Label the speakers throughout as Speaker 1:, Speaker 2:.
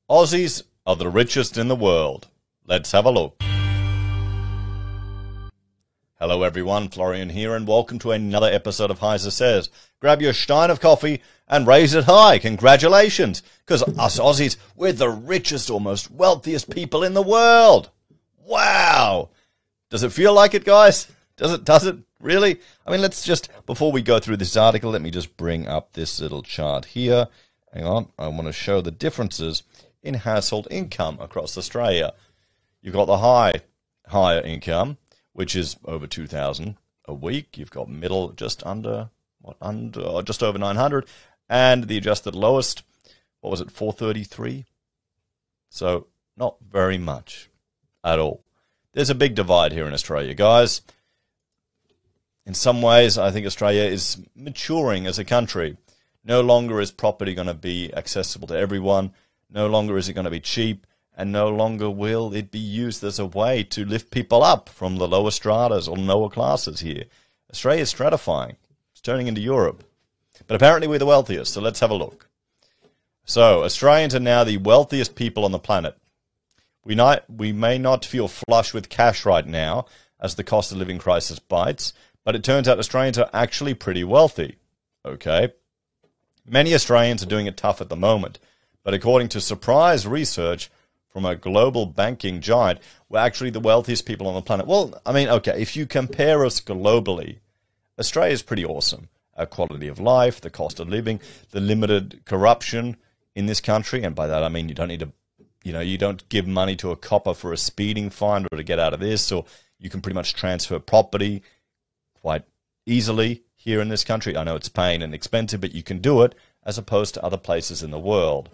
Speaker 1: Aussies are the richest in the world. Let's have a look. Hello everyone, Florian here, and welcome to another episode of Heiser Says. Grab your stein of coffee and raise it high. Congratulations, because us Aussies, we're the richest or most wealthiest people in the world. Wow! Does it feel like it, guys? Does it? Really? I mean, let's just, before we go through this article, let me just bring up this little chart here. Hang on, I want to show the differences in household income across Australia. You've got the higher income, which is over 2,000 a week. You've got middle, just over 900, and the adjusted lowest, what was it, 433? So not very much at all. There's a big divide here in Australia, guys. In some ways, I think Australia is maturing as a country. No longer is property going to be accessible to everyone. No longer is it going to be cheap. And no longer will it be used as a way to lift people up from the lower stratas or lower classes here. Australia is stratifying. It's turning into Europe. But apparently we're the wealthiest, so let's have a look. So, Australians are now the wealthiest people on the planet. We may not feel flush with cash right now as the cost of living crisis bites, but it turns out Australians are actually pretty wealthy. Okay? Many Australians are doing it tough at the moment, but according to surprise research from a global banking giant, we're actually the wealthiest people on the planet. Well, I mean, okay, if you compare us globally, Australia is pretty awesome. Our quality of life, the cost of living, the limited corruption in this country, and by that I mean you don't need to, you don't give money to a copper for a speeding fine or to get out of this, or you can pretty much transfer property quite easily here in this country. I know it's pain and expensive, but you can do it as opposed to other places in the world.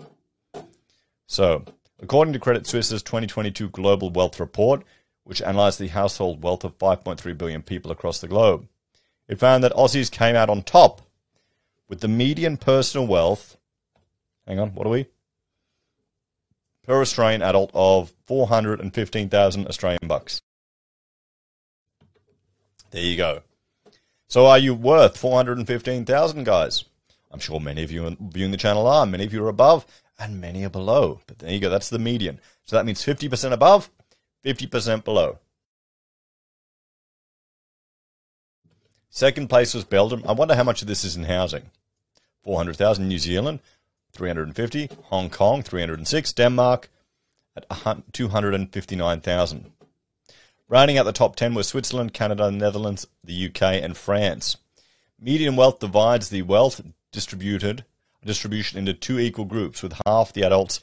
Speaker 1: So, according to Credit Suisse's 2022 Global Wealth Report, which analysed the household wealth of 5.3 billion people across the globe, it found that Aussies came out on top with the median personal wealth, per Australian adult of 415,000 Australian bucks. There you go. So are you worth 415,000, guys? I'm sure many of you viewing the channel are. Many of you are above, and many are below. But there you go. That's the median. So that means 50% above, 50% below. Second place was Belgium. I wonder how much of this is in housing. 400,000. New Zealand, 350. Hong Kong, 306. Denmark at 259,000. Rounding out the top 10 were Switzerland, Canada, Netherlands, the UK, and France. Median wealth divides the wealth distribution into two equal groups, with half the adults,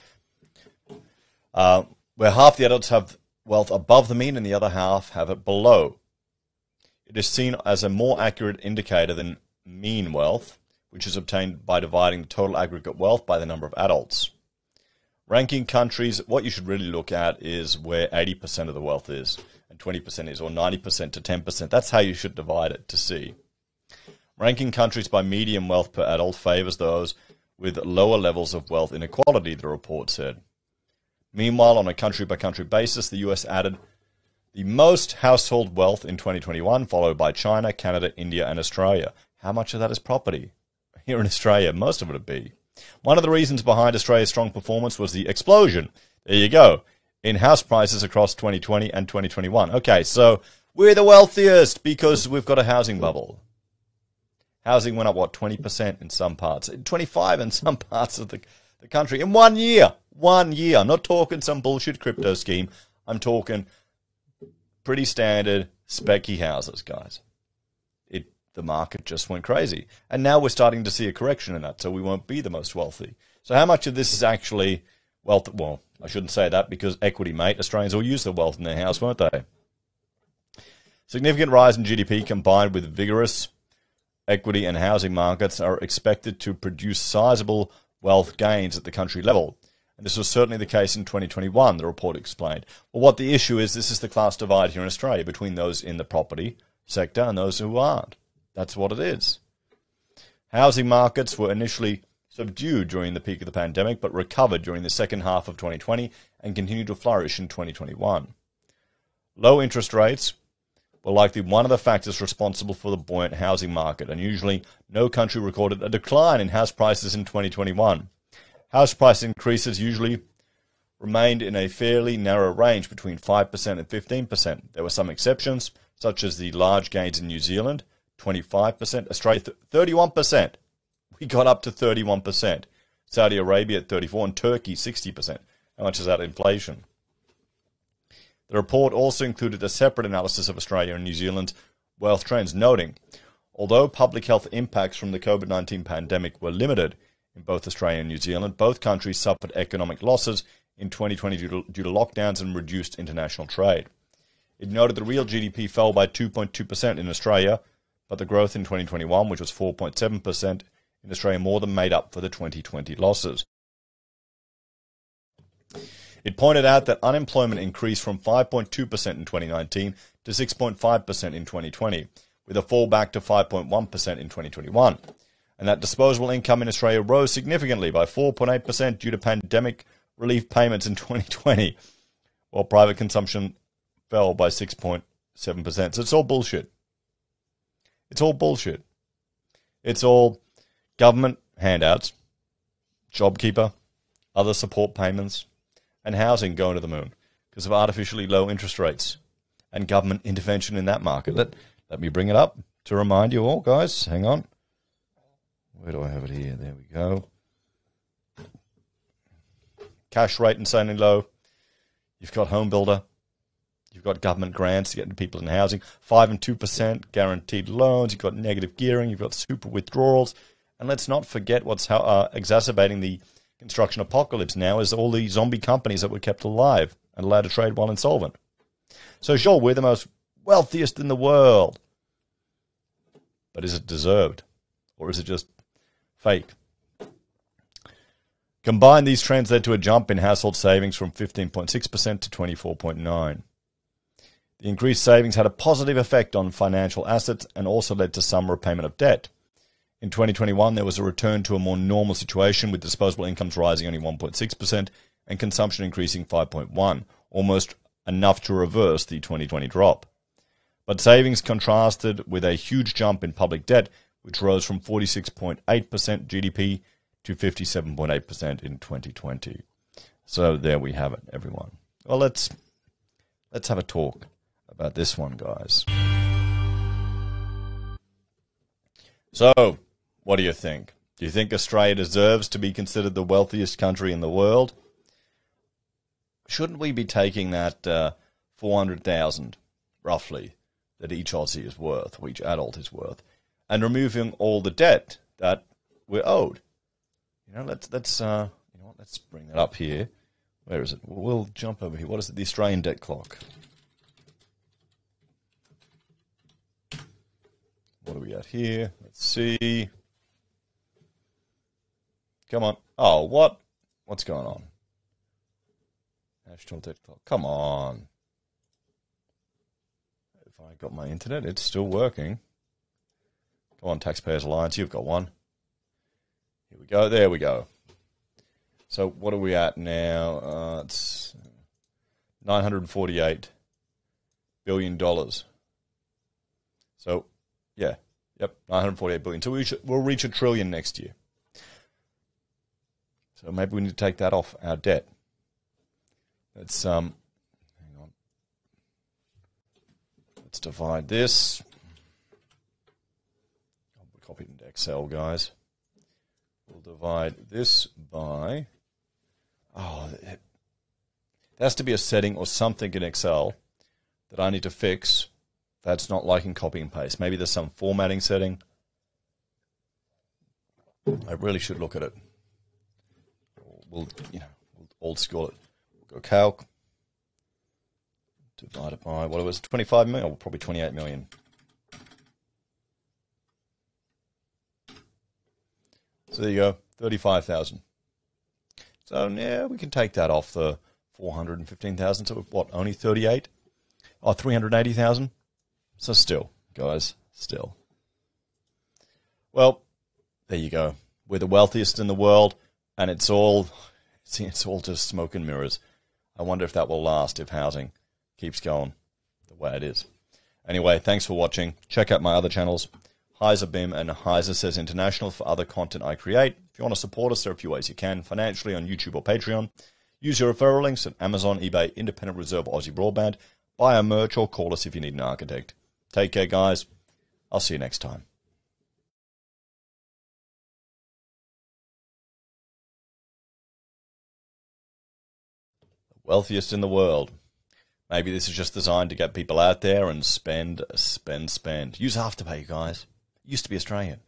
Speaker 1: where half the adults have wealth above the mean and the other half have it below. It is seen as a more accurate indicator than mean wealth, which is obtained by dividing the total aggregate wealth by the number of adults. Ranking countries, what you should really look at is where 80% of the wealth is, and 20% is, or 90% to 10%. That's how you should divide it to see. Ranking countries by median wealth per adult favours those with lower levels of wealth inequality, the report said. Meanwhile, on a country-by-country basis, the US added the most household wealth in 2021, followed by China, Canada, India, and Australia. How much of that is property? Here in Australia, most of it would be. One of the reasons behind Australia's strong performance was the explosion, there you go, in house prices across 2020 and 2021. Okay, so we're the wealthiest because we've got a housing bubble. Housing went up, 20% in some parts, 25% in some parts of the country in 1 year. 1 year. I'm not talking some bullshit crypto scheme. I'm talking pretty standard specky houses, guys. The market just went crazy. And now we're starting to see a correction in that, so we won't be the most wealthy. So how much of this is actually wealth? Well, I shouldn't say that because equity, mate. Australians will use the wealth in their house, won't they? Significant rise in GDP combined with vigorous equity and housing markets are expected to produce sizable wealth gains at the country level. And this was certainly the case in 2021, the report explained. Well, what the issue is, this is the class divide here in Australia between those in the property sector and those who aren't. That's what it is. Housing markets were initially subdued during the peak of the pandemic, but recovered during the second half of 2020 and continued to flourish in 2021. Low interest rates were likely one of the factors responsible for the buoyant housing market. Unusually, no country recorded a decline in house prices in 2021. House price increases usually remained in a fairly narrow range between 5% and 15%. There were some exceptions, such as the large gains in New Zealand, 25%, Australia 31%. We got up to 31%. Saudi Arabia at 34%, and Turkey 60%. How much is that inflation? The report also included a separate analysis of Australia and New Zealand's wealth trends, noting, although public health impacts from the COVID-19 pandemic were limited in both Australia and New Zealand, both countries suffered economic losses in 2020 due to lockdowns and reduced international trade. It noted the real GDP fell by 2.2% in Australia, but the growth in 2021, which was 4.7% in Australia, more than made up for the 2020 losses. It pointed out that unemployment increased from 5.2% in 2019 to 6.5% in 2020, with a fall back to 5.1% in 2021, and that disposable income in Australia rose significantly by 4.8% due to pandemic relief payments in 2020, while private consumption fell by 6.7%. So it's all bullshit. It's all bullshit. It's all government handouts, JobKeeper, other support payments, and housing going to the moon because of artificially low interest rates and government intervention in that market. Let me bring it up to remind you all, guys. Hang on. Where do I have it here? There we go. Cash rate insanely low. You've got home builder. You've got government grants to get people in housing. 5 and 2% guaranteed loans. You've got negative gearing. You've got super withdrawals. And let's not forget what's exacerbating the construction apocalypse now is all the zombie companies that were kept alive and allowed to trade while insolvent. So sure, we're the most wealthiest in the world. But is it deserved? Or is it just fake? Combined, these trends led to a jump in household savings from 15.6% to 24.9%. The increased savings had a positive effect on financial assets and also led to some repayment of debt. In 2021, there was a return to a more normal situation with disposable incomes rising only 1.6% and consumption increasing 5.1%, almost enough to reverse the 2020 drop. But savings contrasted with a huge jump in public debt, which rose from 46.8% GDP to 57.8% in 2020. So there we have it, everyone. Well, let's have a talk about this one, guys. So, what do you think? Do you think Australia deserves to be considered the wealthiest country in the world? Shouldn't we be taking that 400,000, roughly, that each Aussie is worth, or each adult is worth, and removing all the debt that we're owed? You know, let's bring that up here. Where is it? We'll jump over here. What is it? The Australian debt clock. What are we at here? Let's see. Come on. Oh, what? What's going on? National debt clock. Come on. If I got my internet, it's still working. Come on, Taxpayers Alliance, you've got one. Here we go. There we go. So what are we at now? It's $948 billion. So, yeah. Yep, $948 billion. So we'll reach $1 trillion next year. So maybe we need to take that off our debt. Let's hang on. Let's divide this. I'll copy it into Excel, guys. We'll divide this by. Oh, there has to be a setting or something in Excel that I need to fix. That's not liking copy and paste. Maybe there's some formatting setting. I really should look at it. We'll old school it. We'll go calc. Divide it by, what it was, 25 million? Or probably 28 million. So there you go, 35,000. So yeah, we can take that off the 415,000. So what, only 38? Oh, 380,000? So still, guys, still. Well, there you go. We're the wealthiest in the world, and it's all just smoke and mirrors. I wonder if that will last if housing keeps going the way it is. Anyway, thanks for watching. Check out my other channels, Heiser BIM and Heiser Says International, for other content I create. If you want to support us, there are a few ways you can. Financially on YouTube or Patreon. Use your referral links at Amazon, eBay, Independent Reserve, Aussie Broadband. Buy our merch or call us if you need an architect. Take care, guys. I'll see you next time. The wealthiest in the world. Maybe this is just designed to get people out there and spend. Use Afterpay, guys. It used to be Australian.